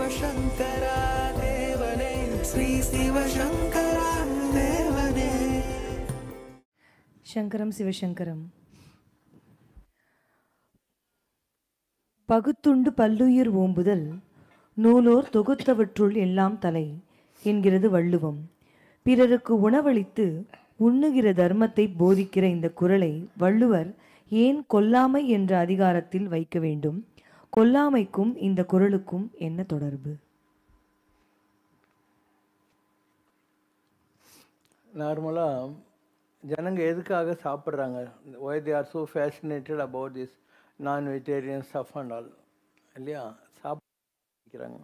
சிவசங்கரா தேவனே ஸ்ரீ சிவசங்கரா தேவனே. சங்கரம் சிவசங்கரம். பகுத்துண்டு பல்லுயிர் ஓம்புதல் நூலோர் தொகுத்தவற்றுள் எல்லாம் தலை என்கிறது வள்ளுவம். பிறருக்கு உணவளித்து உண்ணுகிற தர்மத்தை போதிக்கிற இந்த குறளை வள்ளுவர் ஏன் கொல்லாமை என்ற அதிகாரத்தில் வைக்க வேண்டும்? கொல்லாமைக்கும் இந்த குறளுக்கும் என்ன தொடர்பு? நார்மலாக ஜனங்க எதுக்காக சாப்பிட்றாங்க? why they are so fascinated about this non-vegetarian stuff and all, இல்லையா? சாப்பிட்றாங்க.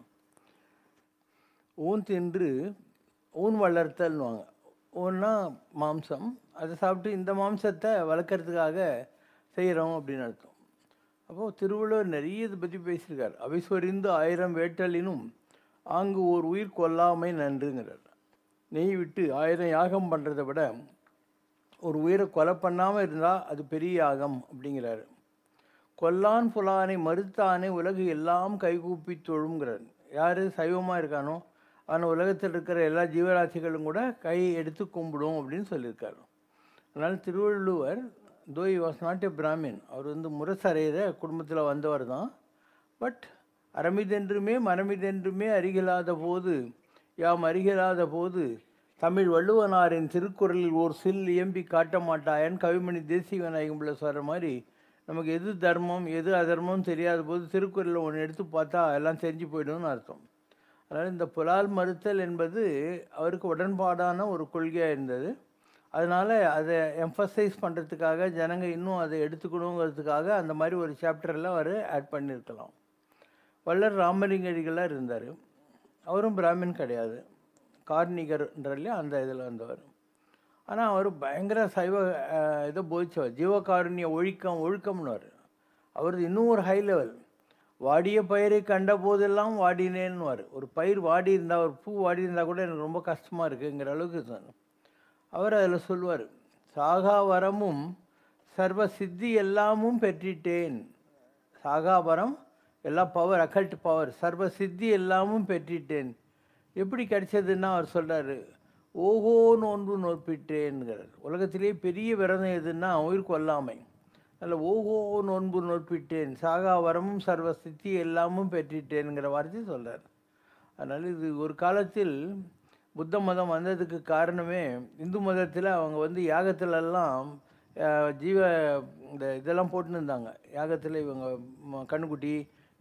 ஊன் தின்று ஊன் வளர்த்தல்னுவாங்க. ஊன்னா மாம்சம், அதை சாப்பிட்டு இந்த மாம்சத்தை வளர்க்குறதுக்காக செய்கிறோம் அப்படின்னு அர்த்தம். அப்போது திருவள்ளுவர் நிறைய இதை பற்றி பேசியிருக்கார். அவிஸ்வரிந்து 1000 வேட்டலினும் ஆங்கு ஓர் உயிர் கொல்லாமை நன்றுங்கிறார். நெய் விட்டு 1000 யாகம் பண்ணுறதை விட ஒரு உயிரை கொலை பண்ணாமல் இருந்தால் அது பெரிய யாகம் அப்படிங்கிறாரு. கொல்லான் புலானை மறுத்தானே உலகு எல்லாம் கைகூப்பி தொழுங்கிறார். யார் சைவமாக இருக்கானோ ஆனால் உலகத்தில் இருக்கிற எல்லா ஜீவராசிகளும் கூட கை எடுத்து கும்பிடும் அப்படின்னு சொல்லியிருக்காரு. அதனால் Thiruvalluvar though he was not a Brahmin, அவர் முரசறையிற குடும்பத்தில் வந்தவர் தான். பட் அறமிதென்றுமே மரமிதென்றுமே அருகிலாத போது யாம் அருகிலாத போது தமிழ் வள்ளுவனாரின் திருக்குறளில் ஓர் சில் இயம்பி காட்ட மாட்டாயன் கவிமணி தேசிக விநாயகம் பிள்ளை சொல்கிற மாதிரி நமக்கு எது தர்மம் எது அதர்மம் தெரியாத போது திருக்குறளில் ஒன்று எடுத்து பார்த்தா எல்லாம் தெரிஞ்சு போய்டும்னு அர்த்தம். அதனால் இந்த புலால் மறுத்தல் என்பது அவருக்கு உடன்பாடான ஒரு கொள்கையாக இருந்தது. அதனால் அதை எம்ஃபசைஸ் பண்ணுறதுக்காக ஜனங்க இன்னும் அதை எடுத்துக்கணுங்கிறதுக்காக அந்த மாதிரி ஒரு சாப்டரில் அவர் ஆட் பண்ணியிருக்கலாம். வள்ளல் ராமலிங்கடிகளாக இருந்தார். அவரும் பிராமின் கிடையாது, கார்னிகர்ன்றதுலேயே அந்த இதில் வந்தவர். ஆனால் அவர் பயங்கர சைவ இதை போதிச்சவர். ஜீவகாருண்ய ஒழுக்கம்னுவார். அவரது இன்னும் ஒரு ஹை லெவல். வாடிய பயிரை கண்ட போதெல்லாம் வாடினேன்னுவார். ஒரு பயிர் வாடி இருந்தால், ஒரு பூ வாடி இருந்தால் கூட எனக்கு ரொம்ப கஷ்டமாக இருக்குங்கிற அளவுக்கு தான் அவர் அதில் சொல்லுவார். சாகா வரமும் சர்வ சித்தி எல்லாமும் பெற்றிட்டேன். சாகாவரம் எல்லா பவர், அக்கல்ட் பவர், சர்வ சித்தி எல்லாமும் பெற்றிட்டேன். எப்படி கிடைச்சதுன்னா அவர் சொல்கிறார், ஓஹோ நோன்பு நோற்பிட்டேன்கிறார். உலகத்திலேயே பெரிய விரதம் எதுன்னா உயிர் கொல்லாமை. அதில் ஓஹோ நோன்பு நோற்பிட்டேன், சாகா வரமும் சர்வ சித்தி எல்லாமும் பெற்றிட்டேனுங்கிற வார்த்தையை சொல்கிறார். அதனால் இது ஒரு காலத்தில் புத்த மதம் வந்ததுக்கு காரணமே இந்து மதத்தில் அவங்க யாகத்திலெல்லாம் இந்த இதெல்லாம் போட்டுன்னு இருந்தாங்க. யாகத்தில் இவங்க கண்ணுக்குட்டி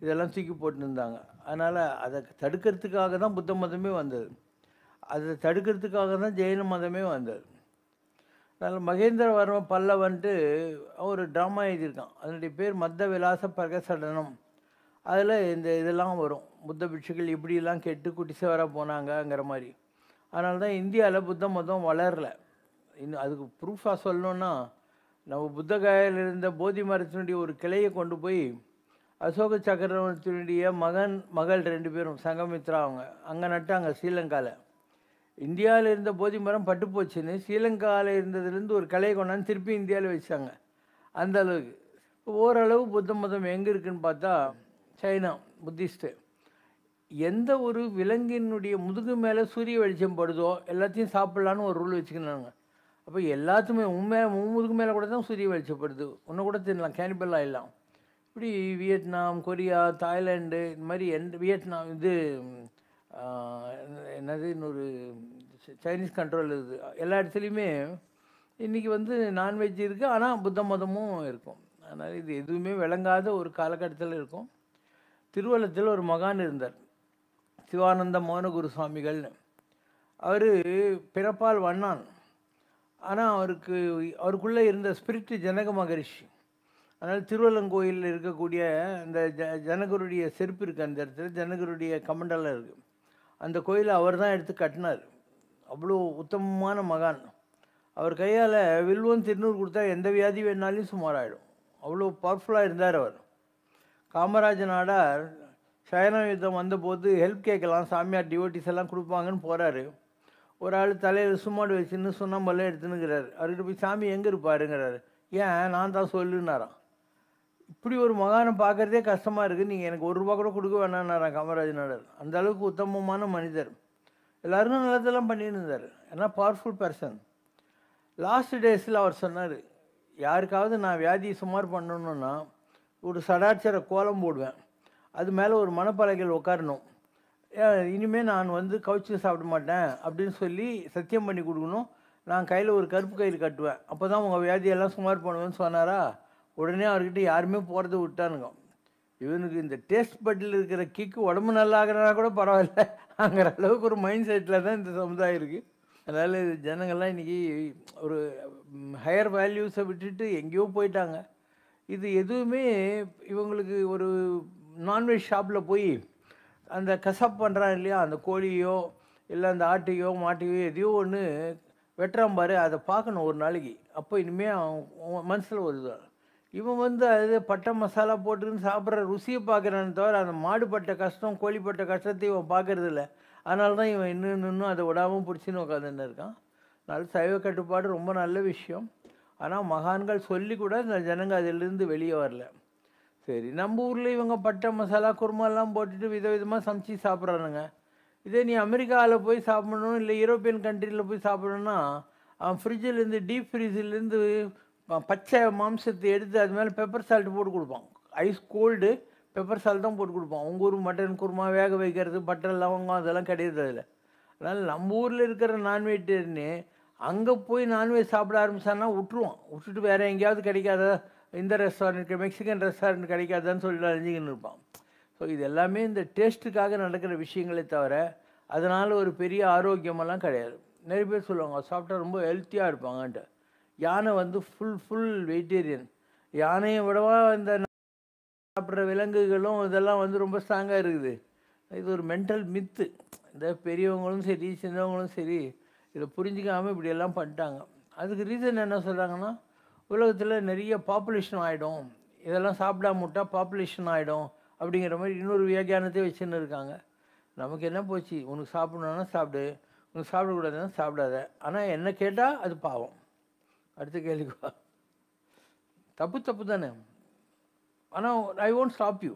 இதெல்லாம் தூக்கி போட்டுன்னு இருந்தாங்க. அதனால் அதை தடுக்கிறதுக்காக தான் புத்த மதமே வந்தது. அதை தடுக்கிறதுக்காக தான் ஜெயின மதமே வந்தது. அதனால் மகேந்திரவர்ம பல்லவன்ட்டு ஒரு ட்ராமா எழுதியிருக்கான். அதனுடைய பேர் மத்த விலாச பிரகசடனம். அதில் இந்த இதெல்லாம் வரும், புத்த பிட்சுகள் இப்படிலாம் கெட்டு குட்டிசவராக போனாங்கங்கிற மாதிரி. அதனால தான் இந்தியாவில் புத்த மதம் வளரல. இன்னும் அதுக்கு ப்ரூஃபாக சொல்லணுன்னா, நம்ம புத்த காயில் இருந்த போதி மரத்தினுடைய ஒரு கிளையை கொண்டு போய் அசோக சக்கரவர்த்தியினுடைய மகள் 2 பேரும் சங்கமித்ரா அவங்க அங்கே நட்டாங்க ஸ்ரீலங்காவில். இந்தியாவில் இருந்த போதி மரம் பட்டு போச்சுன்னு ஸ்ரீலங்காவில் இருந்ததுலேருந்து ஒரு கிளையை கொண்டாந்து திருப்பி இந்தியாவில் வச்சாங்க. அந்த அளவுக்கு ஓரளவு புத்த மதம் எங்கே இருக்குதுன்னு பார்த்தா சைனா புத்திஸ்ட்டு. எந்த ஒரு விலங்கினுடைய முதுகு மேலே சூரிய வெளிச்சம் படுதோ எல்லாத்தையும் சாப்பிட்லான்னு ஒரு ரூல் வச்சுக்கினாங்க. அப்போ எல்லாத்துமே முதுகு மேலே கூட தான் சூரிய வெளிச்சப்படுது, ஒன்று கூட தின்னலாம், கேனிபல் ஆகிடலாம். இப்படி வியட்நாம், கொரியா, தாய்லாண்டு, இந்த மாதிரி வியட்நாம் என்னது இன்னொரு சைனீஸ் கண்ட்ரோல் இருக்குது. எல்லா இடத்துலையுமே இன்றைக்கி நான்வெஜ் இருக்குது, ஆனால் புத்த மதமும் இருக்கும். அதனால் இது எதுவுமே விளங்காத ஒரு காலகட்டத்தில் இருக்கும். திருவள்ளத்தில் ஒரு மகான் இருந்தார், சிவானந்த மோனகுரு சுவாமிகள்னு. அவர் பிறப்பால் வண்ணான், ஆனால் அவருக்குள்ளே இருந்த ஸ்பிரிட் ஜனக மகரிஷி. அதனால் திருவள்ளங்கோயிலில் இருக்கக்கூடிய அந்த ஜனகருடைய செருப்பு இருக்குது, அந்த இடத்துல ஜனகருடைய கமண்டலம் இருக்குது. அந்த கோயிலை அவர் தான் எடுத்து கட்டினார். அவ்வளோ உத்தமமான மகான். அவர் கையால் வில்வம் திருநூறு கொடுத்தா எந்த வியாதி வேணாலும் சுமாராகிடும், அவ்வளோ பவர்ஃபுல்லாக இருந்தார் அவர். காமராஜ நாடார் சைனா யுத்தம் வந்தபோது ஹெல்ப் கேட்கலாம், சாமியார் டிவோட்டிஸ் எல்லாம் கொடுப்பாங்கன்னு போகிறாரு. ஒரு ஆள் தலையில் சும்மாடு வச்சுன்னு சுண்ணாம்பெல்லாம் எடுத்துன்னுங்கிறார். அவர்கிட்ட போய் சாமி எங்கே இருப்பாருங்கிறாரு. ஏன் நான் தான் சொல்லுன்னாராம். இப்படி ஒரு மகானை பார்க்குறதே கஷ்டமாக இருக்குது, நீங்கள் எனக்கு ₹1 கூட கொடுக்க வேணான்னாரான் காமராஜ் நாடார். அந்த அளவுக்கு உத்தமமான மனிதர். எல்லாருக்கும் நல்லதெல்லாம் பண்ணிட்டு இருந்தார். ஏன்னா பவர்ஃபுல் பர்சன். லாஸ்ட் டேஸில் அவர் சொன்னார், யாருக்காவது நான் வியாதியை சுமார் பண்ணணுன்னா ஒரு சடாட்சர கோலம் போடுவேன், அது மேலே ஒரு மணப்பலகையில் உட்காரணும், இனிமேல் நான் வந்து கவுச்சு சாப்பிட மாட்டேன் அப்படின்னு சொல்லி சத்தியம் பண்ணி கொடுக்கணும், நான் கையில் ஒரு கருப்பு கயிறு கட்டுவேன், அப்போ தான் உங்கள் வியாதியெல்லாம் சுமார் பண்ணுவேன்னு சொன்னாரா. உடனே அவர்கிட்ட யாருமே போகிறத விட்டானுங்க. இவனுக்கு இந்த டேஸ்ட் பட்டில் இருக்கிற கிக்கு உடம்பு நல்லா ஆகிறனா கூட பரவாயில்ல அங்கிற அளவுக்கு ஒரு மைண்ட் செட்டில் தான் இந்த சமுதாயம் இருக்குது. அதனால் இது ஜனங்கள்லாம் இன்றைக்கி ஒரு ஹையர் வேல்யூஸை விட்டுட்டு எங்கேயோ போயிட்டாங்க. இது எதுவுமே இவங்களுக்கு ஒரு நான்வெஜ் ஷாப்பில் போய் அந்த கசாப் பண்ணுறான் இல்லையா, அந்த கோழியோ இல்லை அந்த ஆட்டையோ மாட்டையோ எதையோ ஒன்று வெட்டுறான் பாரு, அதை பார்க்கணும் ஒரு நாளைக்கு. அப்போ இனிமேல் அவன் மனசில் வருது. இவன் வந்து அது பட்டை மசாலா போட்டுன்னு சாப்பிட்ற ருசியை பார்க்குறான்னு தவிர அந்த மாடு பட்ட கஷ்டம் கோழி பட்ட கஷ்டத்தை இவன் பார்க்கறது இல்லை. அதனால தான் இவன் இன்னும் அதை விடாமல் பிடிச்சின்னு உட்காந்துன்னு இருக்கான். அதனால சைவ கட்டுப்பாடு ரொம்ப நல்ல விஷயம். ஆனால் மகான்கள் சொல்லி கூட இந்த ஜனங்க அதிலிருந்து வெளியே வரல. சரி, நம்ம ஊரில் இவங்க பட்டை மசாலா குருமாலாம் போட்டுட்டு விதவிதமாக சமைச்சு சாப்பிட்றானுங்க. இதே நீ அமெரிக்காவில் போய் சாப்பிடணும் இல்லை யூரோப்பியன் கண்ட்ரியில் போய் சாப்பிடணுன்னா அவன் ஃப்ரிட்ஜிலேருந்து டீப் ஃப்ரீஸிலேருந்து பச்சை மாம்சத்தை எடுத்து அது மேலே பெப்பர் சால்ட் போட்டு கொடுப்பான். ஐஸ் கோல்டு பெப்பர் சால்ட் தான் போட்டு கொடுப்பான். உங்கள் ஊர் மட்டன் குருமா வேக வைக்கிறது பட்டை லவங்கம் அதெல்லாம் கிடையாது அதில். அதனால் நம்ம ஊரில் இருக்கிற நான்வெஜிடேரியனு அங்கே போய் நான்வெஜ் சாப்பிட ஆரம்பிச்சான்னா விட்டுட்டு வேறு எங்கேயாவது கிடைக்காத, இந்த ரெஸ்டாரண்ட் மெக்சிகன் ரெஸ்டாரண்ட் கிடைக்காதான்னு சொல்லிட்டு அழிஞ்சிக்கின்னு இருப்பான். ஸோ இது எல்லாமே இந்த டேஸ்ட்டுக்காக நடக்கிற விஷயங்களே தவிர அதனால் ஒரு பெரிய ஆரோக்கியமெல்லாம் கிடையாது. நிறைய பேர் சொல்லுவாங்க சாப்பிட்டா ரொம்ப ஹெல்த்தியாக இருப்பாங்கன்ட்டு. யானை வந்து ஃபுல் வெஜிடேரியன். யானையை விடவா இந்த சாப்பிட்ற விலங்குகளும் இதெல்லாம் வந்து ரொம்ப ஸ்ட்ராங்காக இருக்குது. இது ஒரு மென்டல் மித்து. இந்த பெரியவங்களும் சரி சின்னவங்களும் சரி இதை புரிஞ்சிக்காமல் இப்படியெல்லாம் பண்ணிட்டாங்க. அதுக்கு ரீசன் என்ன சொல்கிறாங்கன்னா, உலகத்தில் நிறைய பாப்புலேஷன் ஆகிடும், இதெல்லாம் சாப்பிடாம விட்டால் பாப்புலேஷன் ஆகிடும் அப்படிங்கிற மாதிரி இன்னொரு வியாக்கியானத்தை வச்சுன்னு இருக்காங்க. நமக்கு என்ன போச்சு, உனக்கு சாப்பிடணுன்னா சாப்பிடு, உனக்கு சாப்பிடக்கூடாதுன்னா சாப்பிடாத. ஆனால் என்ன கேட்டால் அது பாவம். அடுத்த கேள்விக்குவா, தப்பு தானே. ஆனால் ஐ ஒன்ட் ஸ்டாப் யூ.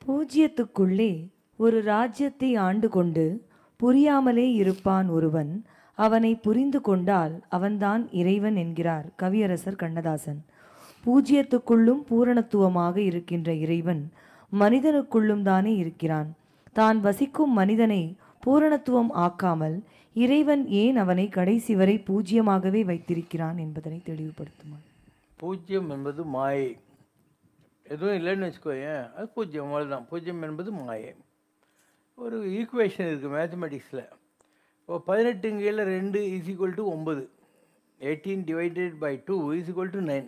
பூஜ்யத்துக்குள்ளே ஒரு ராஜ்யத்தை ஆண்டு கொண்டு புரியாமலே இருப்பான் ஒருவன், அவனை புரிந்து கொண்டால் அவன்தான் இறைவன் என்கிறார் கவியரசர் கண்ணதாசன். பூஜ்யத்துக்குள்ளும் பூரணத்துவமாக இருக்கின்ற இறைவன் மனிதனுக்குள்ளும் தானே இருக்கிறான். தான் வசிக்கும் மனிதனை பூரணத்துவம் ஆக்காமல் இறைவன் ஏன் அவனை கடைசி வரை பூஜ்யமாகவே வைத்திருக்கிறான் என்பதனை தெளிவுபடுத்துமான். பூஜ்யம் என்பது மாயை. எதுவும் இல்லைன்னு வச்சுக்கோயேன், அது பூஜ்யம், அவ்வளோதான். பூஜ்யம் என்பது மாயை. ஒரு ஈக்குவேஷன் இருக்குது மேத்தமெட்டிக்ஸில். இப்போ 18 கீழே 2 = 9, 18 டிவைடட் பை 2 = 9.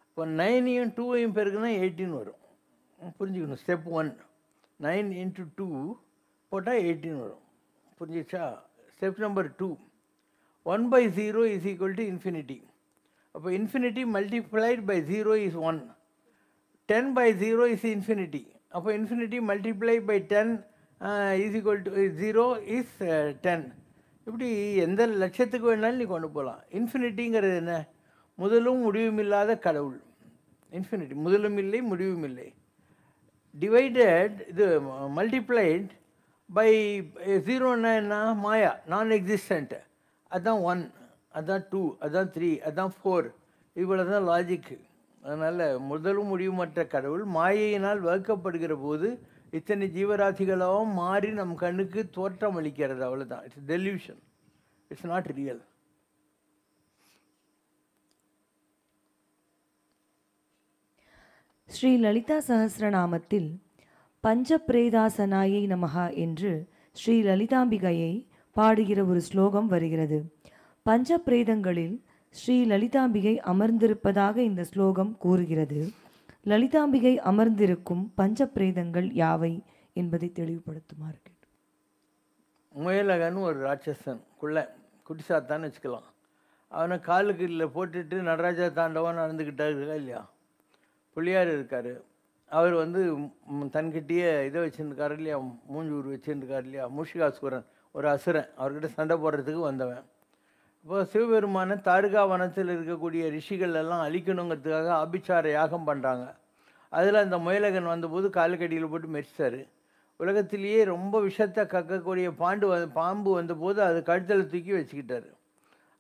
இப்போ 9ஐயும் 2ஐயும் பெருக்குன்னா 18 வரும். புரிஞ்சுக்கணும். ஸ்டெப் 1 9 × 2 போட்டால் 18 வரும். புரிஞ்சிச்சா? Step number 2 1/0 = infinity. அப்போ infinity multiplied by 0 is 1. 10/0 is infinity. அப்போ infinity multiplied by 10 0 is 10. இப்படி எந்த லட்சத்துக்கு வேணாலும் நீ கொண்டு போகலாம். இன்ஃபினிட்டிங்கிறது என்ன? முதலும் முடிவும் இல்லாத கடவுள். இன்ஃபினிட்டி முதலும் இல்லை முடிவும் இல்லை. டிவைடட் இது மல்டிப்ளைட் பை 0ன்னா என்ன? மாயா, நான் எக்ஸிஸ்டன்ட். அதுதான் 1, அதுதான் 2, அதுதான் 3, அதுதான் 4. இவ்வளோ தான் லாஜிக்கு. அதனால் முதலும் முடிவுமற்ற கடவுள் மாயையினால் வகுக்கப்படுகிற போது இத்தனை ஜீவராசிகளாகவும் மாறி நம் கண்ணுக்கு தோற்றம் அளிக்கிறது. அவ்வளோதான். It's delusion, it's not real. Sri Lalitha சஹஸ்ரநாமத்தில் பஞ்சப்ரேதாசனாயை நமஹா என்று ஸ்ரீ லலிதாம்பிகையை பாடுகிற ஒரு ஸ்லோகம் வருகிறது. பஞ்சப்ரேதங்களில் ஸ்ரீ லலிதாம்பிகை அமர்ந்திருப்பதாக இந்த ஸ்லோகம் கூறுகிறது. லலிதாம்பிகை அமர்ந்திருக்கும் பஞ்சப்ரேதங்கள் யாவை என்பதை தெளிவுபடுத்துமாறு. முயலகன் ஒரு ராட்சசன், குட்டிசாத்தான்னு வச்சுக்கலாம். அவனை காலுக்கு இல்லை போட்டுட்டு நடராஜா தாண்டவன் நடந்துக்கிட்டாரு இல்லையா. பிள்ளையார் இருக்கார், அவர் வந்து தன்கிட்டயே இதை வச்சுருக்காரு இல்லையா, மூஞ்சூர் வச்சுருக்காரு இல்லையா, மூஷிகாசுரன் ஒரு அசுரன், அவர்கிட்ட சண்டை போடுறதுக்கு வந்தவன். இப்போ சிவபெருமான தாருகா வனத்தில் இருக்கக்கூடிய ரிஷிகள் எல்லாம் அழிக்கணுங்கிறதுக்காக ஆபிச்சார யாகம் பண்ணுறாங்க. அதில் அந்த முயலகன் வந்தபோது காலுக்கடியில் போட்டு மெரிச்சார். உலகத்திலேயே ரொம்ப விஷத்தை கக்கக்கூடிய பாம்பு வந்தபோது அது கழுத்தில் தூக்கி வச்சுக்கிட்டாரு.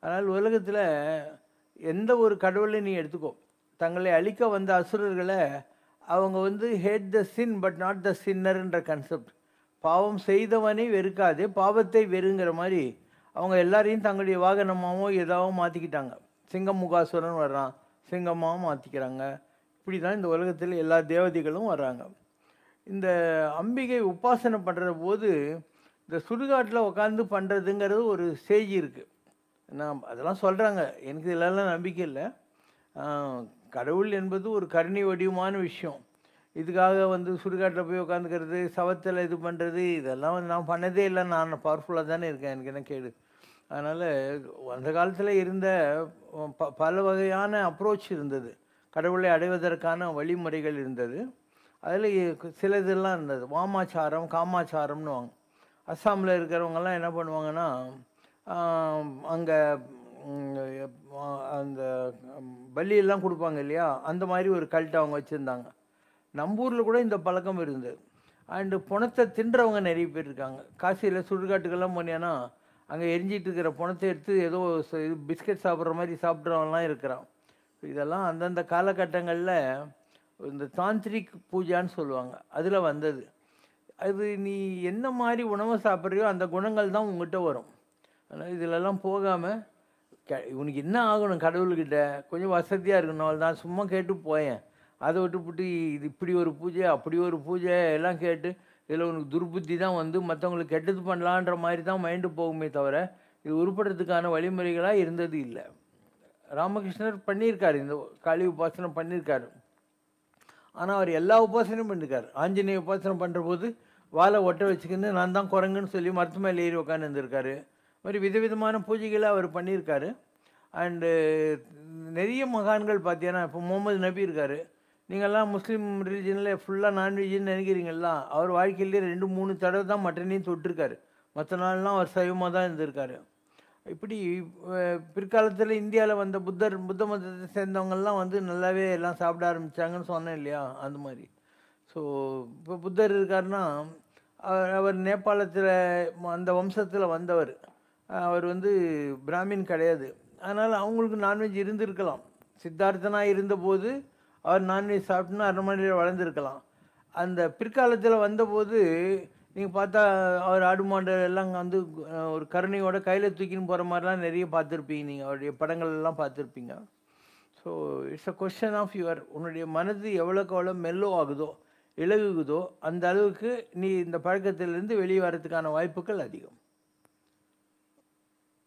அதனால் உலகத்தில் எந்த ஒரு கடவுளை நீ எடுத்துக்கோ, தங்களை அழிக்க வந்த அசுரர்களை அவங்க வந்து hate the sin but not the சின்னர்ன்ற கான்செப்ட். பாவம் செய்தவனை வெறுக்காதே, பாவத்தை வெறுங்கிற மாதிரி அவங்க எல்லாரையும் தங்களுடைய வாகனமாகவோ ஏதாவது மாற்றிக்கிட்டாங்க. சிங்கமுகாசுரன் வர்றான், சிங்கமாகவும் மாற்றிக்கிறாங்க. இப்படி தான் இந்த உலகத்தில் எல்லா தேவதைகளும் வர்றாங்க. இந்த அம்பிகை உபாசனை பண்ணுற போது இந்த சுடுகாட்டில் உட்காந்து பண்ணுறதுங்கிறது ஒரு ஸ்டேஜ் இருக்குது. நான் அதெல்லாம் சொல்கிறாங்க, எனக்கு இதெல்லாம் நம்பிக்கை இல்லை. கடவுள் என்பது ஒரு கருணை வடிவமான விஷயம். இதுக்காக வந்து சுடுகாட்டில் போய் உட்காந்துக்கிறது, சவத்தில் இது பண்ணுறது, இதெல்லாம் வந்து நான் பண்ணதே இல்லை. நான் பவர்ஃபுல்லாக தானே இருக்கேன், எனக்கு என்ன கேடு. அதனால் அந்த காலத்தில் இருந்த பல வகையான அப்ரோச் இருந்தது, கடவுளை அடைவதற்கான வழிமுறைகள் இருந்தது. அதில் சிலதெல்லாம் இருந்தது. வாமாச்சாரம், காமாச்சாரம்னு வாங்க. அஸ்ஸாமில் இருக்கிறவங்கெல்லாம் என்ன பண்ணுவாங்கன்னா, அங்கே அந்த பலியெல்லாம் கொடுப்பாங்க இல்லையா, அந்த மாதிரி ஒரு கல்ட்டை அவங்க வச்சுருந்தாங்க. நம்ம ஊரில் கூட இந்த பழக்கம் இருந்தது. அண்டு பணத்தை தின்றவங்க நிறைய பேர் இருக்காங்க. காசியில் சுடுகாட்டுக்கெல்லாம் போனீங்கன்னா அங்கே எரிஞ்சிட்டு இருக்கிற பணத்தை எடுத்து ஏதோ பிஸ்கட் சாப்பிட்ற மாதிரி சாப்பிட்றவங்கலாம் இருக்கிறான். இதெல்லாம் அந்தந்த காலகட்டங்களில் இந்த தாந்திரிக் பூஜான்னு சொல்லுவாங்க, அதில் வந்தது. அது நீ என்ன மாதிரி உணவை சாப்பிட்றியோ அந்த குணங்கள் தான் உங்கள்கிட்ட வரும். அதனால் இதிலெல்லாம் போகாமல் இவனுக்கு என்ன ஆகணும், கடவுள்கிட்ட கொஞ்சம் வசதியாக இருக்கணும், நான் சும்மா கேட்டு போயேன். அதை விட்டுப்புட்டு இது இப்படி ஒரு பூஜை அப்படி ஒரு பூஜை எல்லாம் கேட்டு இதில் உனக்கு துர்புத்தி தான் வந்து மற்றவங்களுக்கு கெட்டது பண்ணலான்ற மாதிரி தான் மைண்டு போகுமே தவிர இது உருப்படுறதுக்கான வழிமுறைகளாக இருந்தது இல்லை. ராமகிருஷ்ணர் பண்ணியிருக்காரு, இந்த காளி உபாசனை பண்ணியிருக்காரு. ஆனால் அவர் எல்லா உபாசனையும் பண்ணியிருக்காரு. ஆஞ்சநேய உபாசனை பண்ணுற போது வாழை ஒட்ட வச்சுக்கின்னு நான் தான் குரங்குன்னு சொல்லி மரத்து மேலே ஏறி உட்காந்து இருந்திருக்காரு. மாதிரி விதவிதமான பூஜைகளை அவர் பண்ணியிருக்காரு. அண்டு நிறைய மகான்கள் பார்த்தீங்கன்னா, இப்போ முகமது நபி இருக்கார். நீங்கள்லாம் முஸ்லீம் ரிலீஜனில் ஃபுல்லாக நான்வெஜ்ஜுன்னு நினைக்கிறீங்களா, அவர் வாழ்க்கையிலே 2-3 தடவை தான் மட்டனையும் தொட்டிருக்காரு. மற்ற நாள்லாம் அவர் சைவமாக தான் இருந்திருக்காரு. இப்படி பிற்காலத்தில் இந்தியாவில் வந்த புத்த மதத்தை சேர்ந்தவங்கள்லாம் வந்து நல்லாவே எல்லாம் சாப்பிட ஆரம்பித்தாங்கன்னு சொன்னேன் இல்லையா, அந்த மாதிரி. ஸோ இப்போ புத்தர் இருக்காருன்னா அவர் நேபாளத்தில் அந்த வம்சத்தில் வந்தவர். அவர் வந்து பிராமின் கிடையாது. அதனால் அவங்களுக்கு நான்வெஜ் இருந்திருக்கலாம். சித்தார்த்தனாக இருந்தபோது அவர் நான்வெஜ் சாப்பிட்டுன்னா 1/2 மணி நேரம் வளர்ந்துருக்கலாம். அந்த பிற்காலத்தில் வந்தபோது நீங்கள் பார்த்தா அவர் ஆடு மாடு எல்லாம் வந்து ஒரு கருணையோட கையில் தூக்கின்னு போகிற மாதிரிலாம் நிறைய பார்த்துருப்பீங்க, நீங்கள் அவருடைய படங்கள் எல்லாம் பார்த்துருப்பீங்க. So it's a question of உன்னுடைய மனது எவ்வளோக்கு எவ்வளோ மெல்லோ ஆகுதோ, இலகுகுதோ, அந்த அளவுக்கு நீ இந்த பழக்கத்திலேருந்து வெளியே வர்றதுக்கான வாய்ப்புகள் அதிகம்.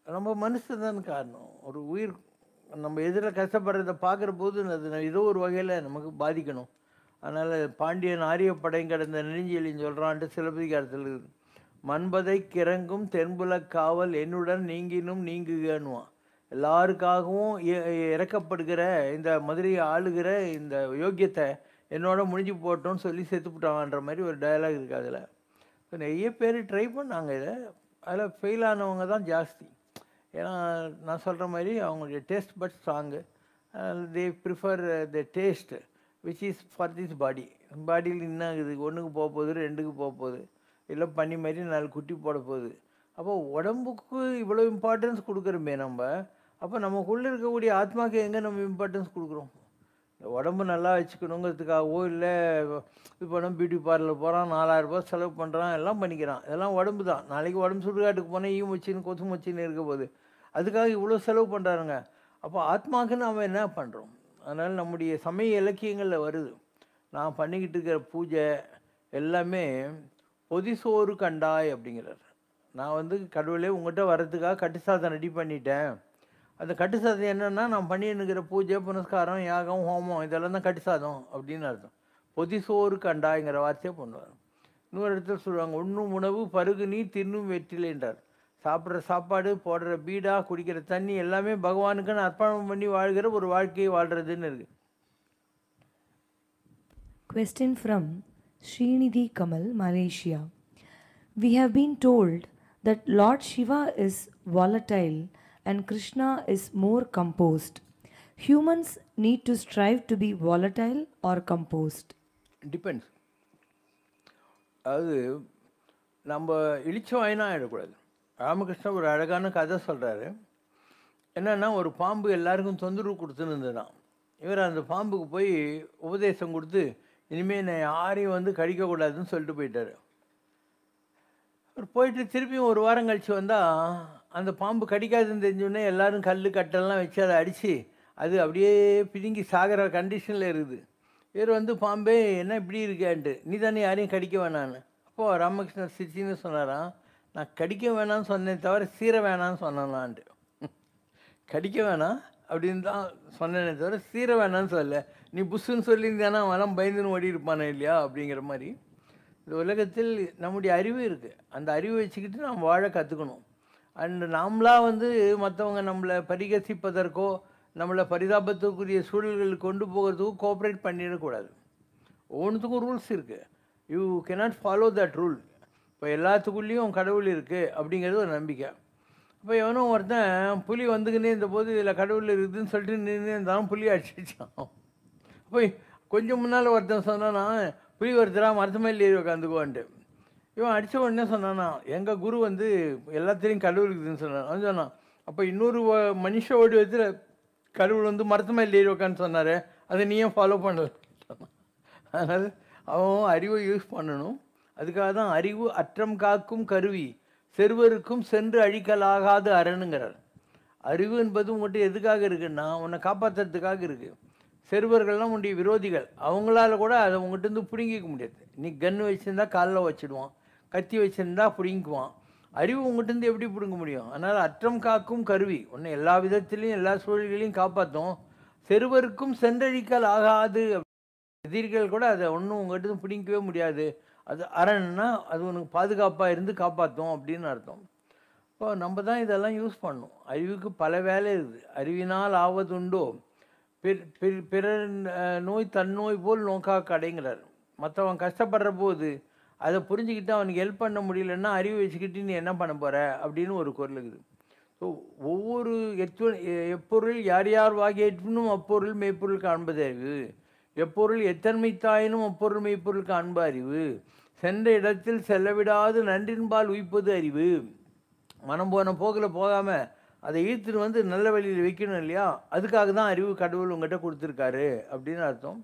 நம்ம மனசு தான் காரணம். ஒரு உயிர் நம்ம எதிரில் கஷ்டப்படுறதை பார்க்குற போது அது ஏதோ ஒரு வகையில் நமக்கு பாதிக்கணும். அதனால் பாண்டியன் ஆரிய படை கடந்த நெடுஞ்செழியன் சொல்கிறான்ட்டு சிலப்பதிகாரத்தில் இருக்குது. மண்பதை கிறங்கும் தென்புல காவல் என்னுடன் நீங்கினும் நீங்குகன்னுவான். எல்லாருக்காகவும் இறக்கப்படுகிற இந்த மதுரையை ஆளுகிற இந்த யோக்கியத்தை என்னோட முடிஞ்சு போட்டோன்னு சொல்லி செத்துப்பிட்டான்ற மாதிரி ஒரு டயலாக் இருக்குது அதில். ஸோ நிறைய பேர் ட்ரை பண்ணாங்க இதை, அதில் ஃபெயில் ஆனவங்க தான் ஜாஸ்தி. ஏன்னா நான் சொல்கிற மாதிரி அவங்களுடைய taste but strong. They prefer the taste which is for this body. பாடியில் என்ன ஆகுது, 1க்கு போக போகுது, 2க்கு போக போகுது, இல்லை பண்ணி மாதிரி 4 குட்டி போட போகுது. அப்போ உடம்புக்கு இவ்வளோ இம்பார்ட்டன்ஸ் கொடுக்குறோமே நம்ம, அப்போ நமக்குள்ளே இருக்கக்கூடிய ஆத்மாவுக்கு எங்கே நம்ம இம்பார்ட்டன்ஸ் கொடுக்குறோம்? இந்த உடம்பு நல்லா வச்சுக்கணுங்கிறதுக்காகவோ, இல்லை இப்போ நம்ம பியூட்டி பார்லர் போகிறான், 4000 ரூபாய் செலவு பண்ணுறான், எல்லாம் பண்ணிக்கிறான். இதெல்லாம் உடம்பு தான். நாளைக்கு உடம்பு சுடுகாட்டுக்கு போனால் ஈ மச்சின்னு கொசு மச்சின்னு இருக்க போகுது. அதுக்காக இவ்வளோ செலவு பண்ணுறாருங்க. அப்போ ஆத்மாவுக்கு நாம் என்ன பண்ணுறோம்? அதனால் நம்முடைய சமய இலக்கியங்களில் வருது, நான் பண்ணிக்கிட்டு இருக்கிற பூஜை எல்லாமே பொதிசோறு கண்டாய் அப்படிங்கிறார். நான் வந்து கடவுளே உங்கள்கிட்ட வர்றதுக்காக கட்டு சாதம் ரெடி பண்ணிட்டேன். அந்த கட்டு சாதம் என்னென்னா, நான் பண்ணின்னுக்கிற பூஜை புனஸ்காரம் யாகம் ஹோமம் இதெல்லாம் தான் கட்டு சாதம் அப்படின்னு அர்த்தம். பொதிசோறு கண்டாய்ங்கிற வார்த்தையை பண்ணுவார். இன்னொரு இடத்துல சொல்லுவாங்க, உண்ணும் உணவு பருகு நீ தின்னும் வெற்றிலைன்றார். சாப்பிட்ற சாப்பாடு, போடுற பீடா, குடிக்கிற தண்ணி எல்லாமே பகவானுக்குன்னு அர்ப்பணம் பண்ணி வாழ்கிற ஒரு வாழ்க்கையை வாழ்கிறதுன்னு இருக்குது. Question from Srinidhi Kamal, Malaysia. We have been told that Lord Shiva is volatile and Krishna is more composed. Humans need to strive to be volatile or composed. Depends. அதாவது நம்ம இளிச்சவாயினா ஆகிடக்கூடாது. ராமகிருஷ்ணன் ஒரு அழகான கதை சொல்கிறாரு. என்னென்னா, ஒரு பாம்பு எல்லாருக்கும் தொந்தரவு கொடுத்துன்னு இருந்ததுதான். இவர் அந்த பாம்புக்கு போய் உபதேசம் கொடுத்து, இனிமேல் நான் யாரையும் வந்து கடிக்கக்கூடாதுன்னு சொல்லிட்டு போயிட்டார். அவர் போயிட்டு திருப்பியும் ஒரு வாரம் கழித்து வந்தால், அந்த பாம்பு கடிக்காதுன்னு தெரிஞ்சோடனே எல்லோரும் கல் கட்டெல்லாம் வச்சு அதை அடித்து அது அப்படியே பிதுங்கி சாகிற கண்டிஷனில் இருக்குது. இவர் வந்து, பாம்பே என்ன இப்படி இருக்கேன்ட்டு, நீ தானே யாரையும் கடிக்க வேணான்னு. அப்போது ராமகிருஷ்ணர் சிச்சின்னு சொன்னாராம், நான் கடிக்க வேணான்னு சொன்னேன் தவிர சீர வேணான்னு சொன்னான்ட்டு. கடிக்க வேணாம் அப்படின்னு தான் சொன்னேனே தவிர சீர வேணான்னு சொல்லலை. நீ புஷ்ஷுன்னு சொல்லியிருந்தானா அவெல்லாம் பயந்துன்னு ஓடி இருப்பானே இல்லையா அப்படிங்கிற மாதிரி. இந்த உலகத்தில் நம்முடைய அறிவு இருக்குது. அந்த அறிவை வச்சுக்கிட்டு நாம் வாழ கற்றுக்கணும். அண்ட் நாமளாக வந்து மற்றவங்க நம்மளை பரிகசிப்பதற்கோ நம்மளை பரிதாபத்துக்குரிய சூழல்களுக்கு கொண்டு போகிறதுக்கும் கோஆப்ரேட் பண்ணிடக்கூடாது. ஒவ்வொன்றுத்துக்கும் ரூல்ஸ் இருக்குது. You cannot follow that rule. இப்போ எல்லாத்துக்குள்ளேயும் கடவுள் இருக்குது அப்படிங்கிறது ஒரு நம்பிக்கை. இப்போ எவனோ ஒருத்தன் புலி வந்துக்கினே இந்த போது இதில் கடவுள் இருக்குதுன்னு சொல்லிட்டு நின்று இருந்தாலும் புலி அடிச்சிச்சான். அப்போ கொஞ்சம் முன்னால் ஒருத்தன் சொன்னான்னா, புலி ஒருத்தரா மரத்து மேலே ஏறி உட்காந்துக்குவான்ட்டு. இவன் அடித்த உடனே சொன்னானா, எங்கள் குரு வந்து எல்லாத்துலேயும் கடவுள் இருக்குதுன்னு சொன்னான். அவன் சொன்னான், அப்போ இன்னொரு மனுஷ ஓடி வச்சு கடவுள் வந்து மரத்து மேலே ஏறி உட்காந்து சொன்னார், அதை நீ ஏன் ஃபாலோ பண்ணல சொன்னான். அதனால் அவன் அறிவை யூஸ் பண்ணணும். அதுக்காக தான் அறிவு அற்றம் காக்கும் கருவி, செருவருக்கும் சென்று அழிக்கலாகாது அரணுங்கிறார். அறிவு என்பது உங்கள்கிட்ட எதுக்காக இருக்குன்னா, உன்னை காப்பாற்றுறதுக்காக இருக்குது. செருவர்கள்லாம் உன்னுடைய விரோதிகள். அவங்களால கூட அதை உங்கள்கிட்ட பிடுங்கிக்க முடியாது. நீ கன்று வச்சுருந்தா காலில் வச்சுடுவான், கத்தி வச்சுருந்தா பிடுங்கிக்குவான். அறிவு உங்கள்கிட்ட எப்படி பிடுங்க முடியும்? அதனால் அற்றம் காக்கும் கருவி, உன்னை எல்லா விதத்துலேயும் எல்லா சூழல்களையும் காப்பாற்றும். செருவருக்கும் சென்றழிக்கல் ஆகாது. எதிரிகள் கூட அதை ஒன்றும் உங்கள்கிட்ட பிடிக்கவே முடியாது. அது அரண்னா அது உனக்கு பாதுகாப்பாக இருந்து காப்பாற்றும் அப்படின்னு அர்த்தம். இப்போ நம்ம தான் இதெல்லாம் யூஸ் பண்ணணும். அறிவுக்கு பல வேலை இருக்குது. அறிவினால் ஆவதுண்டோ பிறர் நோய் தன்னோய் போல் நோக்கா கடைங்கிறார். மற்றவன் கஷ்டப்படுற போது அதை புரிஞ்சுக்கிட்டு அவனுக்கு ஹெல்ப் பண்ண முடியலன்னா அறிவு வச்சுக்கிட்டு நீ என்ன பண்ண போகிற அப்படின்னு ஒரு குரல் இருக்குது. ஸோ ஒவ்வொரு எப்பொருள் யார் யார் வாகியேற்றும் அப்பொருள் மெய்ப்பொருள் காண்பது அறிவு, எப்பொருள் எத்தன்மை தாயினும் அப்பொருள் மெய்ப்பொருள் காண்ப அறிவு, சென்ற இடத்தில் செல்லவிடாது நன்றின்பால் உயிப்பது அறிவு. மனம் போன போக்கில் போகாமல் அதை ஈர்த்துட்டு வந்து நல்ல வழியில் வைக்கணும் இல்லையா? அதுக்காக தான் அறிவு கடவுள் உங்கள்கிட்ட கொடுத்துருக்காரு அப்படின்னு அர்த்தம்.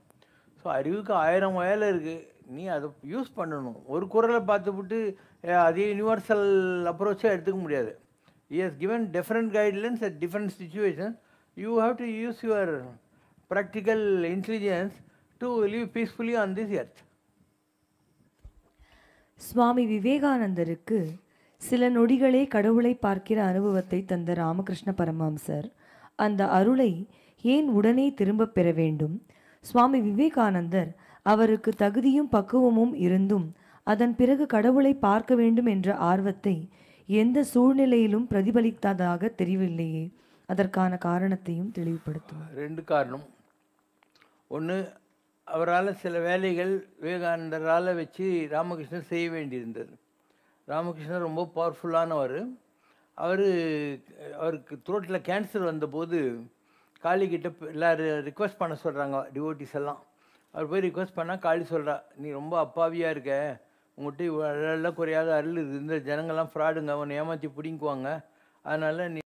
ஸோ அறிவுக்கு 1000 வேலை இருக்குது. நீ அதை யூஸ் பண்ணணும். ஒரு குரலை பார்த்துவிட்டு அதே யூனிவர்சல் அப்ரோச்சாக எடுத்துக்க முடியாது. He has given different guidelines at different situations. You have to use your practical intelligence to live peacefully on this earth. சுவாமி விவேகானந்தருக்கு சில நொடிகளே கடவுளை பார்க்கிற அனுபவத்தை தந்த ராமகிருஷ்ண பரமஹம்சர் அந்த அருளை ஏன் உடனே திரும்பப் பெற வேண்டும்? சுவாமி விவேகானந்தர் அவருக்கு தகுதியும் பக்குவமும் இருந்தும் அதன் பிறகு கடவுளை பார்க்க வேண்டும் என்ற ஆர்வத்தை எந்த சூழ்நிலையிலும் பிரதிபலித்ததாக தெரியவில்லையே. அதற்கான காரணத்தையும் தெளிவுபடுத்தும். 2 காரணம். ஒன்று, அவரால் சில வேலைகள் விவேகானந்தரால் வச்சு ராமகிருஷ்ணர் செய்ய வேண்டியிருந்தது. ராமகிருஷ்ணர் ரொம்ப பவர்ஃபுல்லானவர். அவருக்கு த்ரோட்டில் கேன்சர் வந்தபோது காளிக்கிட்ட எல்லோரும் ரிக்வெஸ்ட் பண்ண சொல்கிறாங்க, டிவோட்டிஸ் எல்லாம். அவர் போய் ரிக்வெஸ்ட் பண்ணால் காளி சொல்கிறா, நீ ரொம்ப அப்பாவியாக இருக்க, உங்கள்கிட்ட இவ்வளோ குறையாத அருள் இருக்குது, இந்த ஜனங்கள்லாம் ஃப்ராடுங்க, அவனை ஏமாற்றி பிடிங்குவாங்க, அதனால் நீ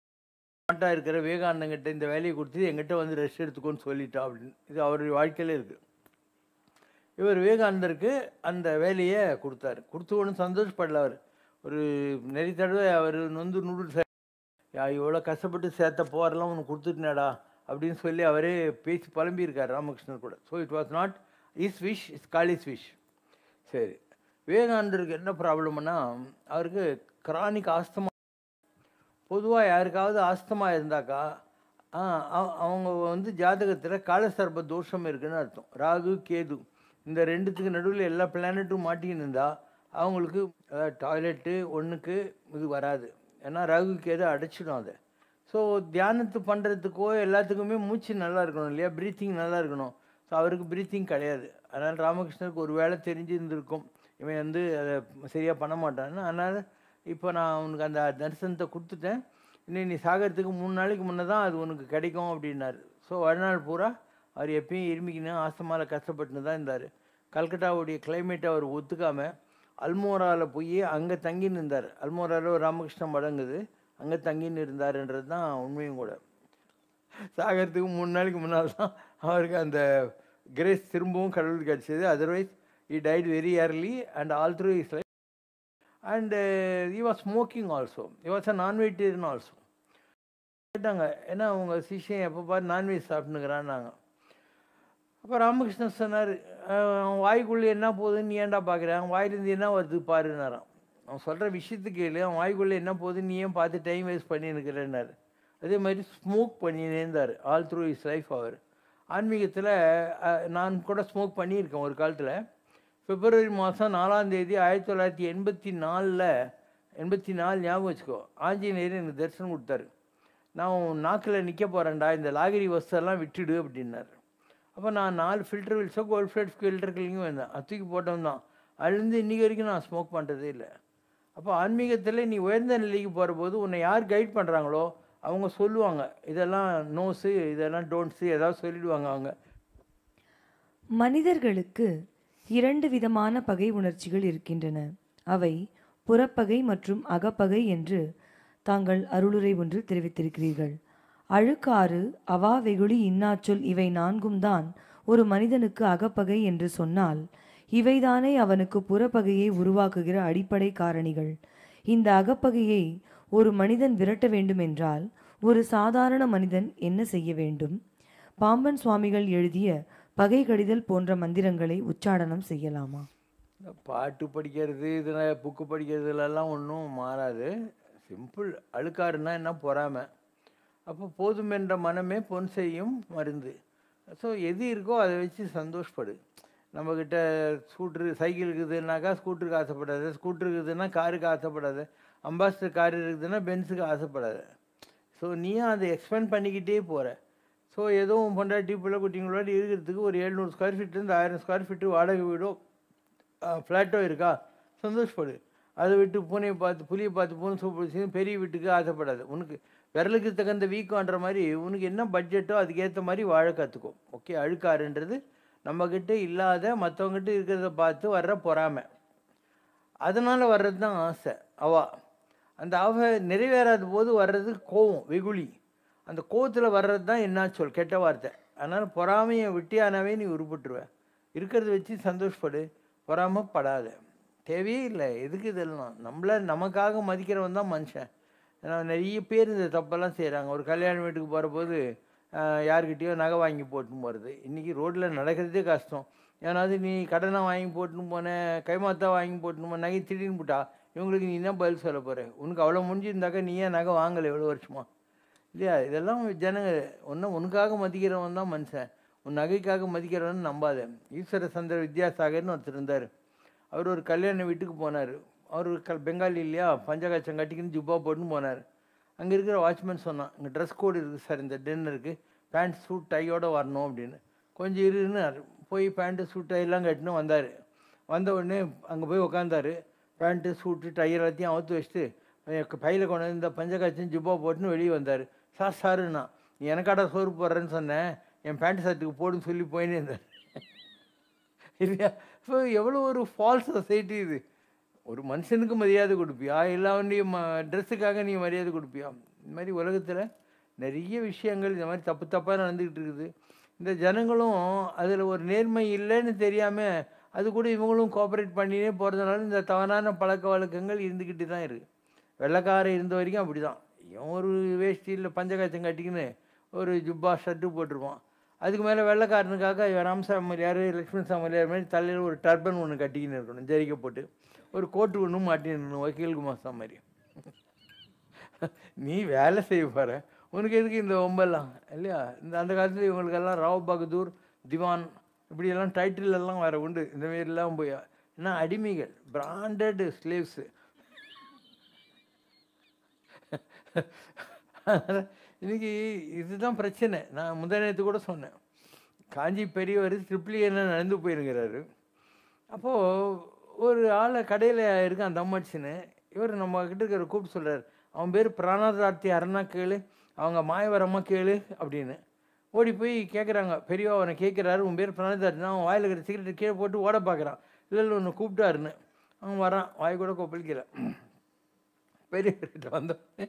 மாட்டாக இருக்கிற விவேகானந்தங்கிட்ட இந்த வேலையை கொடுத்து எங்கிட்ட வந்து ரெஸ்ட் எடுத்துக்கோன்னு சொல்லிட்டா அப்படின்னு. இது அவருடைய வாழ்க்கையில் இருக்குது. இவர் விவேகானந்தருக்கு அந்த வேலையை கொடுத்தாரு. கொடுத்து ஒன்றும் சந்தோஷப்படல. அவர் ஒரு நிறைய தடவை அவர் நொந்து நூடுல்ஸ் இவ்வளோ கஷ்டப்பட்டு சேர்த்த போரெல்லாம் ஒன்று கொடுத்துட்டுனாடா அப்படின்னு சொல்லி அவரே பேசி புலம்பியிருக்கார் ராமகிருஷ்ணர் கூட. So it was not is wish, is Kallis wish. சரி, விவேகானந்தருக்கு என்ன ப்ராப்ளம்னா, அவருக்கு கிரானிக் ஆஸ்தமா. பொதுவாக யாருக்காவது ஆஸ்தமா இருந்தாக்கா அவங்க வந்து ஜாதகத்தில் காலசர்ப தோஷம் இருக்குதுன்னு அர்த்தம். ராகு கேது இந்த ரெண்டுத்துக்கு நடுவில் எல்லா பிளானட்டும் மாட்டின்னு இருந்தால் அவங்களுக்கு டாய்லெட்டு ஒன்றுக்கு இது வராது. ஏன்னா ராகு கேது அடைச்சிடும் அதை. ஸோ தியானத்து பண்ணுறதுக்கோ எல்லாத்துக்குமே மூச்சு நல்லா இருக்கணும் இல்லையா, ப்ரீத்திங் நல்லா இருக்கணும். ஸோ அவருக்கு ப்ரீத்திங் கிடையாது. அதனால் ராமகிருஷ்ணருக்கு ஒரு வேலை தெரிஞ்சிருந்திருக்கும், இவன் வந்து அதை சரியாக பண்ண மாட்டான்னு. அதனால் இப்போ நான் அவனுக்கு அந்த தரிசனத்தை கொடுத்துட்டேன், இன்னும் நீ சாகிறதுக்கு 3 நாளைக்கு முன்னே தான் அது உனக்கு கிடைக்கும் அப்படின்னாரு. ஸோ வாழ்நாள் பூரா அவர் எப்பயும் இருமிக்கின்னு ஆஸ்துமாவில் கஷ்டப்பட்டுன்னு தான் இருந்தார். கல்கட்டாவுடைய கிளைமேட்டை அவர் ஒத்துக்காமல் அல்மோராவில் போய் அங்கே தங்கின்னு இருந்தார். அல்மோராவில் ஒரு ராமகிருஷ்ண மடங்குது, அங்கே தங்கின்னு இருந்தாருன்றது தான் உண்மையும் கூட. சாகிறதுக்கு 3 நாளைக்கு முன்னால் தான் அவருக்கு அந்த கிரேஸ் திரும்பவும் கடவுள் கிடச்சிது. Otherwise he died very early and all through his life. And he was smoking also. He was a non-vegetarian also. கேட்டாங்க, ஏன்னா அவங்க சிஷ்யன் எப்போ பாரு நான்வெஜ் சாப்பிட்டுக்கிறான்னாங்க. அப்போ ராமகிருஷ்ணன் சொன்னார், அவன் வாய்க்குள்ளே என்ன போகுதுன்னு நீ ஏன்டா பார்க்குறேன், அவன் வாயிலேருந்து என்ன வருது பாருன்னாரான். அவன் சொல்கிற விஷயத்துக்கு கேளு, அவன் வாய்க்குள்ளே என்ன போகுதுன்னு நீ ஏன் பார்த்து டைம் வேஸ்ட் பண்ணின்னுக்கிறேன்னாரு. அதே மாதிரி ஸ்மோக் பண்ணினே இருந்தார் ஆல் த்ரூ இஸ் லைஃப். அவர் ஆன்மீகத்தில் நான் கூட ஸ்மோக் பண்ணியிருக்கேன் ஒரு காலத்தில். பிப்ரவரி மாதம் 4ஆம் தேதி 1984 ஞாபகம் வச்சுக்கோ, ஆஞ்சநேயர் எனக்கு தரிசனம் கொடுத்தாரு. நான் நாக்கில் நிற்க போகிறேன்டா, இந்த லாகிரி வசெல்லாம் விட்டுடு அப்படின்னாரு. அப்போ நான் 4 ஃபில்டர் வில்ஸோ கோல்ட் ஃப்ளேட் ஃபில்டர் கிளிங்கும் வந்தேன், தூக்கி போட்டவன் தான். அதுலேருந்து இன்றைக்கி வரைக்கும் நான் ஸ்மோக் பண்ணுறதே இல்லை. அப்போ ஆன்மீகத்தில் நீ உயர்ந்த நிலைக்கு போகிற போது உன்னை யார் கைட் பண்ணுறாங்களோ அவங்க சொல்லுவாங்க, இதெல்லாம் நோஸு, இதெல்லாம் டோன்ட்ஸு, ஏதாவது சொல்லிடுவாங்க அவங்க. மனிதர்களுக்கு 2 விதமான பகை உணர்ச்சிகள் இருக்கின்றன. அவை புறப்பகை மற்றும் அகப்பகை என்று தாங்கள் அருளுரை ஒன்றில் தெரிவித்திருக்கிறீர்கள். அழுக்காறு, அவா, வெகுளி, இன்னாச்சொல் இவை 4ம் தான் ஒரு மனிதனுக்கு அகப்பகை என்று சொன்னால், இவைதானே அவனுக்கு புறப்பகையை உருவாக்குகிற அடிப்படை காரணிகள். இந்த அகப்பகையை ஒரு மனிதன் விரட்ட வேண்டுமென்றால் ஒரு சாதாரண மனிதன் என்ன செய்ய வேண்டும்? பாம்பன் சுவாமிகள் எழுதிய பகை கடிதல் போன்ற மந்திரங்களை உச்சாடனம் செய்யலாமா? பாட்டு படிக்கிறது, இதில் புக்கு படிக்கிறதுலலாம் ஒன்றும் மாறாது. சிம்பிள். அழுக்காருன்னா என்ன, பொறாமை. அப்போ போதுமென்ற மனமே பொன் செய்யும் மருந்து. ஸோ எது இருக்கோ அதை வச்சு சந்தோஷப்படு. நம்மக்கிட்ட சைக்கிள் இருக்குதுன்னாக்கா ஸ்கூட்டருக்கு ஆசைப்படாது, ஸ்கூட்டர் இருக்குதுன்னா காருக்கு ஆசைப்படாது, அம்பாசிடர் கார் இருக்குதுன்னா பென்ஸுக்கு ஆசைப்படாது. ஸோ நீயும் அதை எக்ஸ்பேண்ட் பண்ணிக்கிட்டே போகிற. ஸோ ஏதோ பொண்டாட்டி பிள்ளை குட்டிங்களோட இருக்கிறதுக்கு ஒரு 700 ஸ்கொயர் ஃபீட்லேருந்து 1000 ஸ்கொயர் ஃபீட்டு வாடகை வீடோ ஃப்ளாட்டோ இருக்கா, சந்தோஷப்படு. அதை விட்டு புலியை பார்த்து பூனை சூப்பிடிச்சு பெரிய வீட்டுக்கு ஆசைப்படாது. உனக்கு விரலுக்கு தகுந்த வீக்கம்ன்ற மாதிரி உனக்கு என்ன பட்ஜெட்டோ அதுக்கேற்ற மாதிரி வாழ கற்றுக்கும். ஓகே, அழுக்காருன்றது நம்மக்கிட்ட இல்லாத மற்றவங்ககிட்ட இருக்கிறத பார்த்து வர்ற பொறாமை, அதனால் வர்றது தான் ஆசை, அவா. அந்த ஆவை நிறைவேறாத போது வர்றது கோவம், வெகுளி. அந்த கோவத்தில் வர்றது தான் என்ன சொல், கெட்ட வார்த்தை. அதனால் பொறாமையை விட்டியானாவே நீ உருப்பட்டுருவ. இருக்கிறத வச்சு சந்தோஷப்படு, பொறாமப்படாத. தேவையே இல்லை. எதுக்கு இதெல்லாம்? நமக்காக மதிக்கிறவன் தான் மனுஷன். ஏன்னா நிறைய பேர் இந்த தப்பெல்லாம் செய்கிறாங்க. ஒரு கல்யாண வீட்டுக்கு போகிற போது யார்கிட்டயோ நகை வாங்கி போட்டுன்னு போகிறது. இன்றைக்கி ரோட்டில் நடக்கிறதே கஷ்டம். ஏன்னாவது நீ கடனை வாங்கி போட்டுன்னு போனேன், கைமாத்தா வாங்கி போட்டுன்னு போன, நகை திடீர்னு போட்டா இவங்களுக்கு நீ என்ன பதில் சொல்ல போகிற? உனக்கு அவ்வளோ முடிஞ்சிருந்தாக்கா நீ ஏன் நகை வாங்கலை எவ்வளோ வருஷமா? இல்லையா? இதெல்லாம் ஜனங்க உனக்காக மதிக்கிறவன் தான் மனுஷன், உன் நகைக்காக மதிக்கிறவன் நம்பாத. ஈஸ்வர சந்திர வித்யாசாகர்னு ஒருத்தர் இருந்தார். அவர் ஒரு கல்யாண வீட்டுக்கு போனார். அவர் பெங்காலி இல்லையா, பஞ்சகாட்சம் கட்டிக்கின்னு ஜுப்பா போட்டுன்னு போனார். அங்கே இருக்கிற வாட்ச்மேன் சொன்னான், இங்கே ட்ரெஸ் கோடு இருக்குது சார், இந்த டின்னருக்கு பேண்ட் சூட் டையோடு வரணும் அப்படின்னு. கொஞ்சம் இருன்னார். போய் பேண்ட்டு சூட் டையெல்லாம் கட்டின்னு வந்தார். வந்த உடனே அங்கே போய் உக்காந்தார். பேண்ட்டு சூட்டு டை எல்லாத்தையும் அவுத்து வச்சுட்டு பையில் கொண்டு வந்து இந்த பஞ்சகாட்சம் ஜுப்பா போட்டுன்னு வெளியே வந்தார். சாருண்ணா, நீ எனக்காடா சோறு போடுறேன்னு சொன்னேன், என் பேண்ட் ஷர்ட்டுக்கு போடுன்னு சொல்லி போயின்னு இருந்தார். இல்லையா? ஸோ எவ்வளோ ஒரு ஃபால்ஸ் சொசைட்டி இது. ஒரு மனுஷனுக்கு மரியாதை கொடுப்பியா, எல்லாத்தையும் ட்ரெஸ்ஸுக்காக நீ மரியாதை கொடுப்பியா? இந்த மாதிரி உலகத்தில் நிறைய விஷயங்கள் இந்த மாதிரி தப்பாக நடந்துக்கிட்டு இருக்குது. இந்த ஜனங்களும் அதில் ஒரு நேர்மை இல்லைன்னு தெரியாமல் அது கூட இவங்களும் கோஆப்ரேட் பண்ணினே போகிறதுனால இந்த தவறான பழக்க வழக்கங்கள் இருந்துக்கிட்டு தான் இருக்குது. வெள்ளைக்காரன் இருந்த வரைக்கும் அப்படி தான். இவன் ஒரு வேஷ்டியில் பஞ்சகாட்சம் கட்டிக்கின்னு ஒரு ஜுப்பா ஷர்ட்டு போட்டிருப்பான். அதுக்கு மேலே வெள்ளைக்காரனுக்காக ராமசாமியார், லக்ஷ்மண சாமியார் மாதிரி தலையில் ஒரு டர்பன் ஒன்று கட்டிக்கின்னு இருக்கணும், ஜரிக்கை போட்டு ஒரு கோட்டு ஒன்றும் மாட்டின்னு வக்கீல் குமாஸ்தா மாதிரி. நீ வேலை செய்ய போகிற, உனக்கு எதுக்கு இந்த ஒம்பெல்லாம்? இல்லையா? அந்த காலத்தில் இவங்களுக்கெல்லாம் ராவ் பகதூர், திவான் இப்படியெல்லாம் டைட்டில் எல்லாம் வேறு உண்டு. இந்தமாரிலாம் போய் ஏன்னா அடிமைகள், பிராண்டட் ஸ்லேவ்ஸு. இன்றைக்கி இதுதான் பிரச்சனை. நான் முந்தானத்து கூட சொன்னேன், காஞ்சி பெரியவர் ட்ரிப்ளியன்னா நடந்து போயிருக்கிறாரு. அப்போது ஒரு ஆளை கடையில் இருக்கான் தம்மடிச்சுன்னு. இவர் நம்ம கிட்ட இருக்கிற கூப்பிட்டு சொல்கிறார், அவன் பேர் பிராணதார்த்தி அரணா கேளு, அவங்க மாயவரம்மா கேளு அப்படின்னு. ஓடி போய் கேட்குறாங்க, பெரியவா அவனை கேட்குறாரு, உன் பேர் பிராணதார்த்தினா. அவன் வாயில் இருக்கிற சிகரெட்டு கீழே போட்டு ஓட பார்க்குறான். இல்லை ஒன்று கூப்பிட்டாருன்னு. அவன் வரான், வாய் கூட கொப்பளிக்கல. பெரியவர்கிட்ட வந்தோடனே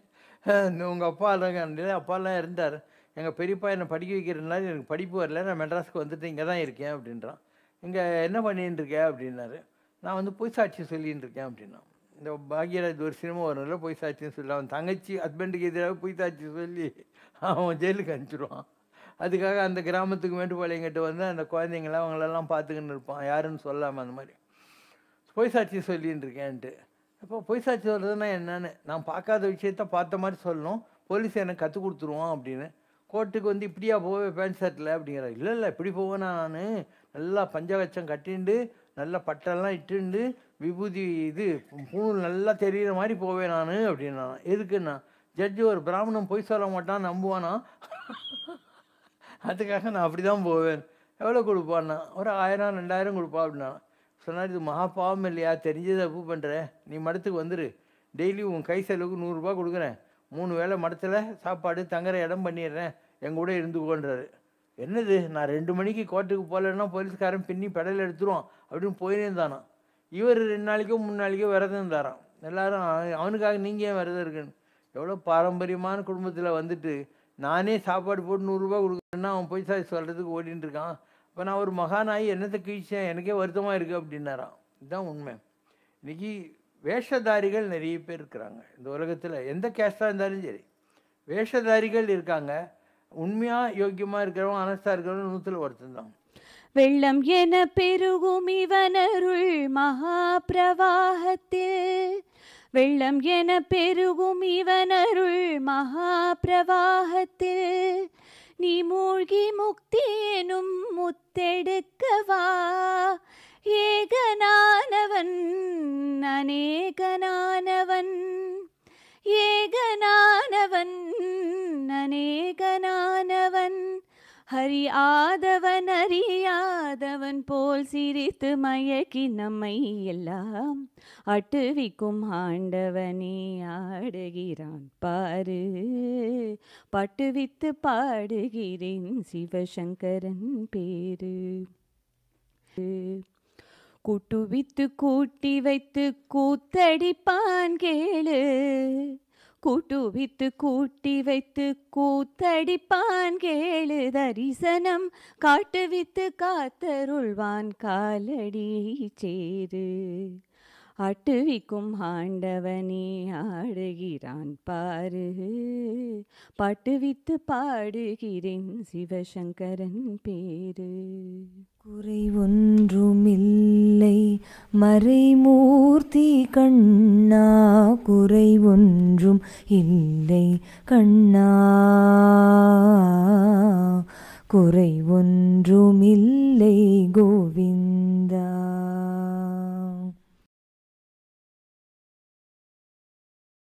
உங்கள் அப்பா இல்லை, அப்பாலாம் இருந்தார், எங்கள் பெரியப்பா என்னை படிக்க வைக்கிறதுனால எனக்கு படிப்பு வரல, நான் மெட்ராஸுக்கு வந்துட்டு இங்கே தான் இருக்கேன் அப்படின்றான். இங்கே என்ன பண்ணின்னு இருக்கேன் அப்படின்னாரு. நான் வந்து பொய் சாட்சி சொல்லின்னு இருக்கேன் அப்படின்னா. இந்த பாக்யராஜ் ஒரு சினிமா வரல, பொய் சாட்சின்னு சொல்லி அவன் தங்கச்சி ஹஸ்பண்டுக்கு எதிராக பொய் சாட்சி சொல்லி அவன் ஜெயிலுக்கு அனுப்பிச்சிடுவான். அதுக்காக அந்த கிராமத்துக்கு மேட்டுப்பாளையங்கிட்ட வந்து அந்த குழந்தைங்களாம் அவங்களெல்லாம் பார்த்துக்கின்னு இருப்பான், யாருன்னு சொல்லாமல். அந்த மாதிரி பொய் சாட்சி சொல்லின்னு இருக்கேன்ட்டு. அப்போ பொய் சாட்சி சொல்கிறதுனா என்னன்னு, நான் பார்க்காத விஷயத்த பார்த்த மாதிரி சொல்லணும், போலீஸ் எனக்கு கற்றுக் கொடுத்துருவான் அப்படின்னு. கோர்ட்டுக்கு வந்து இப்படியா போவேன் பேண்ட் ஷர்ட்டில் அப்படிங்கிறார். இல்லை இல்லை, இப்படி போவேன்னா நான் நல்லா பஞ்சவச்சம் கட்டிண்டு நல்லா பட்டெல்லாம் இட்டுண்டு விபூதி இது பூணூல் நல்லா தெரிகிற மாதிரி போவேன் நான் அப்படின்னா. எதுக்குன்னா ஜட்ஜு ஒரு பிராமணன் பொய் சொல்ல மாட்டான் நம்புவானா, அதுக்காக நான் அப்படி தான் போவேன். எவ்வளோ கொடுப்பான்னா, ஒரு 1000 2000 கொடுப்பா அப்படின்னா. சொன்னார், இது மகா பாவம் இல்லையா, தெரிஞ்சதை தப்பு பண்ணுற, நீ மடத்துக்கு வந்துரு, டெய்லி உன் கை செலவுக்கு 100 ரூபா கொடுக்குறேன், 3 வேளை மடத்தில் சாப்பாடு தங்குற இடம் பண்ணிடுறேன், என் கூட இருந்துக்கோன்றாரு. என்னது, நான் 2 மணிக்கு கோர்ட்டுக்கு போகலன்னா போலீஸ்காரன் பின்னி பெடல் எடுத்துருவான் அப்படின்னு போயினே இருந்தானா. இவர் 2 நாளைக்கோ 3 நாளைக்கோ விரதம் இருந்தாராம். எல்லாரும் அவனுக்காக நீங்கள் ஏன் விரதம் இருக்குன்னு. எவ்வளோ பாரம்பரியமான குடும்பத்தில் வந்துட்டு நானே சாப்பாடு போட்டு 100 ரூபா கொடுக்குறேன்னா அவன் போய் சொல்கிறதுக்கு ஓடின்னு இருக்கான். இப்போ நான் ஒரு மகானாகி என்னத்தை கீழ்ச்சேன், எனக்கே வருத்தமாக இருக்குது அப்படின்னாராம். இதுதான் உண்மை. இன்றைக்கி வேஷதாரிகள் நிறைய பேர் இருக்கிறாங்க இந்த உலகத்தில். எந்த கேஸ்டாக இருந்தாலும் சரி வேஷதாரிகள் இருக்காங்க. உண்மையாக யோக்கியமாக இருக்கிறவங்க அனஸ்தா இருக்கிறவங்க 100ல் ஒருத்தன் தான். வெள்ளம் என பெருகும் இவனருள் மகா பிரவாகத்தில், வெள்ளம் என பெருகும் இவனருள் மகா பிரவாகத்தில், நீ மூழ்கி முக்தி எனும் முத்தெடுக்கவா, ஏகனானவன் அநேகனானவன், ஏகனானவன் அநேகனானவன், ஹரி ஆதவன் அறியாதவன் போல் சிரித்து மயக்கி நம்மை எல்லாம் அட்டுவிக்கும் ஆண்டவனே ஆடுகிறான் பாரு, பட்டுவித்து பாடுகிறேன் சிவசங்கரன் பேரு. கூட்டுவித்து கூட்டி வைத்து கூத்தடிப்பான் கேளு, கூட்டுவித்து கூட்டி வைத்து கூத்தடிப்பான் கேளு, தரிசனம் காட்டுவித்து காத்தருள்வான் காலடி சேரு, அட்டுவிக்கும் ஆண்டவனே ஆடுகிறான் பாரு, பட்டுவித்து பாடுகிறேன் சிவசங்கரன் பேரு. குறை ஒன்றுமில்லை மறைமூர்த்தி கண்ணா, குறை ஒன்றும் இல்லை கண்ணா, குறை ஒன்றுமில்லை கோவிந்தா.